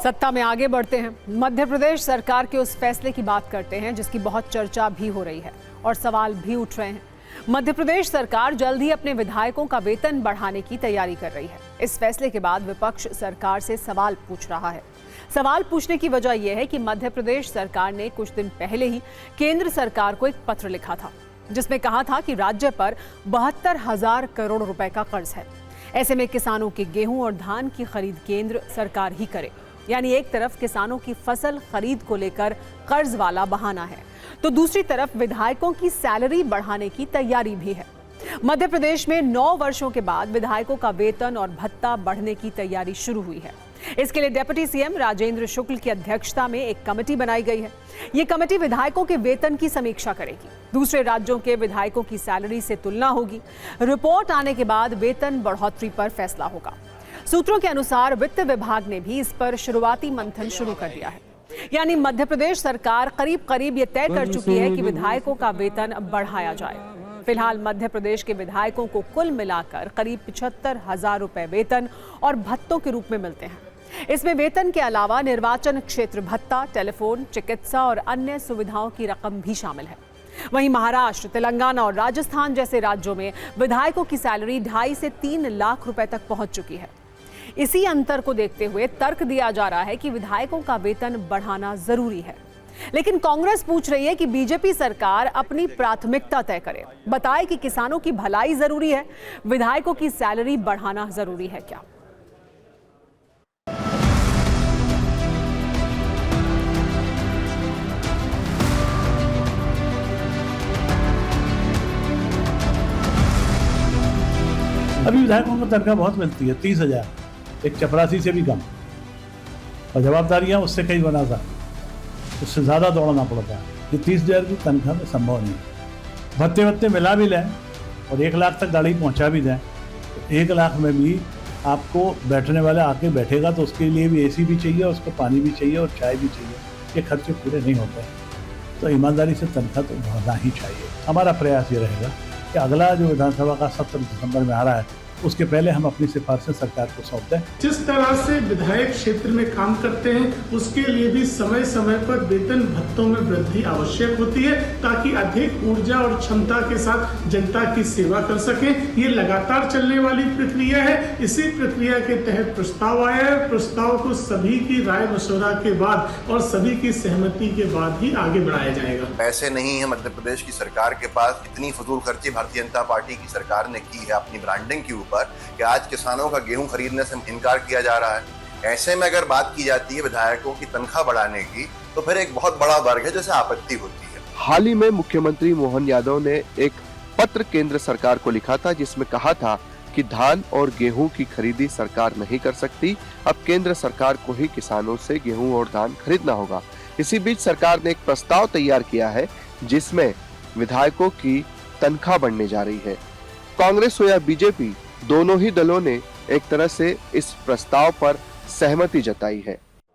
सत्ता में आगे बढ़ते हैं। मध्य प्रदेश सरकार के उस फैसले की बात करते हैं जिसकी बहुत चर्चा भी हो रही है और सवाल भी उठ रहे हैं। मध्य प्रदेश सरकार जल्द ही अपने विधायकों का वेतन बढ़ाने की तैयारी कर रही है। इस फैसले के बाद विपक्ष सरकार से सवाल पूछ रहा है। सवाल पूछने की वजह यह है कि मध्य प्रदेश सरकार ने कुछ दिन पहले ही केंद्र सरकार को एक पत्र लिखा था जिसमें कहा था कि राज्य पर 72,000 करोड़ रुपए का कर्ज है। ऐसे में किसानों के गेहूं और धान की खरीद केंद्र सरकार ही करे। यानी एक तरफ किसानों की फसल खरीद को लेकर कर्ज वाला बहाना है, तो दूसरी तरफ विधायकों की सैलरी बढ़ाने की तैयारी भी है। मध्य प्रदेश में 9 वर्षों के बाद विधायकों का वेतन और भत्ता बढ़ने की तैयारी शुरू हुई है। इसके लिए डिप्टी सीएम राजेंद्र शुक्ल की अध्यक्षता में एक कमेटी बनाई गई है। ये कमेटी विधायकों के वेतन की समीक्षा करेगी। दूसरे राज्यों के विधायकों की सैलरी से तुलना होगी। रिपोर्ट आने के बाद वेतन बढ़ोतरी पर फैसला होगा। सूत्रों के अनुसार वित्त विभाग ने भी इस पर शुरुआती मंथन शुरू कर दिया है। यानी मध्य प्रदेश सरकार करीब ये तय कर चुकी है कि विधायकों का वेतन बढ़ाया जाए। फिलहाल मध्य प्रदेश के विधायकों को कुल मिलाकर करीब 75,000 रुपए वेतन और भत्तों के रूप में मिलते हैं। इसमें वेतन के अलावा निर्वाचन क्षेत्र भत्ता, टेलीफोन, चिकित्सा और अन्य सुविधाओं की रकम भी शामिल है। वहीं महाराष्ट्र, तेलंगाना और राजस्थान जैसे राज्यों में विधायकों की सैलरी 2.5 से 3 लाख रुपए तक पहुंच चुकी है। इसी अंतर को देखते हुए तर्क दिया जा रहा है कि विधायकों का वेतन बढ़ाना जरूरी है। लेकिन कांग्रेस पूछ रही है कि बीजेपी सरकार अपनी प्राथमिकता तय करे, बताए कि किसानों की भलाई जरूरी है, विधायकों की सैलरी बढ़ाना जरूरी है क्या। अभी विधायकों को तनख्वाह बहुत मिलती है, 30,000, एक चपरासी से भी कम, और जवाबदारियां उससे कई गुना ज़्यादा, उससे ज़्यादा दौड़ना पड़ता है। ये 30,000 की तनख्वाह में संभव नहीं है। भत्ते मिला भी लें और 1 लाख तक गाड़ी पहुंचा भी दें, तो 1 लाख में भी आपको बैठने वाले आके बैठेगा तो उसके लिए भी एसी भी चाहिए, उसको पानी भी चाहिए और चाय भी चाहिए। ये खर्चे पूरे नहीं होते, तो ईमानदारी से तनख्वाह तो बढ़ना ही चाहिए। हमारा प्रयास ये रहेगा कि अगला जो विधानसभा का सत्र दिसंबर में आ रहा है उसके पहले हम अपनी सिफारिशें सरकार को सौंप दें। जिस तरह से विधायक क्षेत्र में काम करते हैं उसके लिए भी समय समय पर वेतन भत्तों में वृद्धि आवश्यक होती है ताकि अधिक ऊर्जा और क्षमता के साथ जनता की सेवा कर सकें। ये लगातार चलने वाली प्रक्रिया है। इसी प्रक्रिया के तहत प्रस्ताव आया है। प्रस्ताव को सभी की राय मशवरा के बाद और सभी की सहमति के बाद ही आगे बढ़ाया जाएगा। पैसे नहीं है मध्य प्रदेश की सरकार के पास। इतनी फजूल खर्ची भारतीय जनता पार्टी की सरकार ने की है अपनी ब्रांडिंग के ऊपर कि आज किसानों का गेहूं खरीदने से इनकार किया जा रहा है। ऐसे में अगर बात की जाती है विधायकों की तनख्वाह बढ़ाने की, तो फिर एक बहुत बड़ा वर्ग है जिसे आपत्ति होती है। हाल ही में मुख्यमंत्री मोहन यादव ने एक पत्र केंद्र सरकार को लिखा था जिसमें कहा था कि धान और गेहूं की खरीदी सरकार नहीं कर सकती, अब केंद्र सरकार को ही किसानों से गेहूं और धान खरीदना होगा। इसी बीच सरकार ने एक प्रस्ताव तैयार किया है जिसमें विधायकों की तनख्वाह बढ़ने जा रही है। कांग्रेस हो या बीजेपी, दोनों ही दलों ने एक तरह से इस प्रस्ताव पर सहमति जताई है।